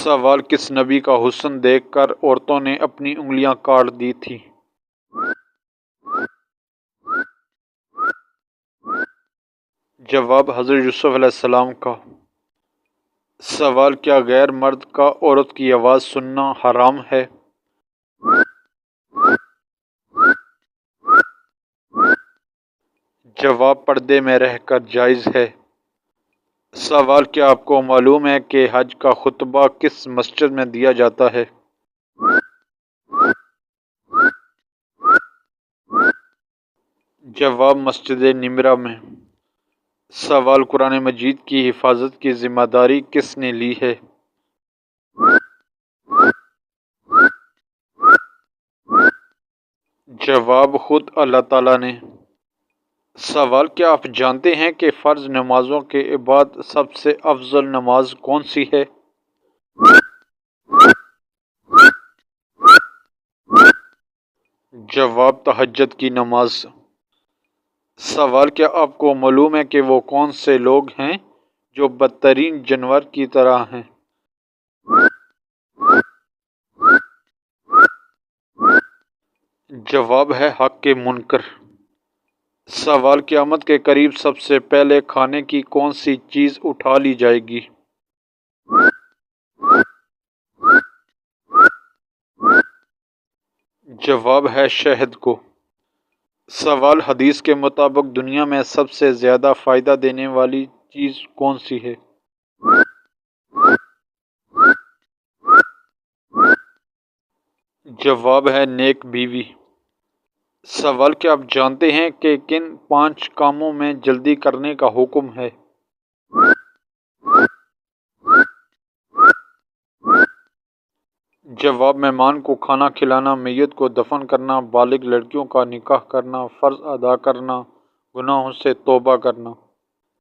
سوال: کس نبی کا حسن دیکھ کر عورتوں نے اپنی انگلیاں کاٹ دی تھیں؟ جواب: حضرت یوسف علیہ السلام کا۔ سوال: کیا غیر مرد کا عورت کی آواز سننا حرام ہے؟ جواب: پردے میں رہ کر جائز ہے۔ سوال: کیا آپ کو معلوم ہے کہ حج کا خطبہ کس مسجد میں دیا جاتا ہے؟ جواب: مسجد نمرہ میں۔ سوال: قرآن مجید کی حفاظت کی ذمہ داری کس نے لی ہے؟ جواب: خود اللہ تعالیٰ نے۔ سوال: کیا آپ جانتے ہیں کہ فرض نمازوں کے بعد سب سے افضل نماز کون سی ہے؟ جواب: تہجد کی نماز۔ سوال: کیا آپ کو معلوم ہے کہ وہ کون سے لوگ ہیں جو بدترین جانور کی طرح ہیں؟ جواب ہے حق کے منکر۔ سوال: قیامت کے قریب سب سے پہلے کھانے کی کون سی چیز اٹھا لی جائے گی؟ جواب ہے شہد کو۔ سوال: حدیث کے مطابق دنیا میں سب سے زیادہ فائدہ دینے والی چیز کون سی ہے؟ جواب ہے نیک بیوی۔ سوال: کیا آپ جانتے ہیں کہ کن 5 کاموں میں جلدی کرنے کا حکم ہے؟ جواب: مہمان کو کھانا کھلانا، میت کو دفن کرنا، بالغ لڑکیوں کا نکاح کرنا، فرض ادا کرنا، گناہوں سے توبہ کرنا۔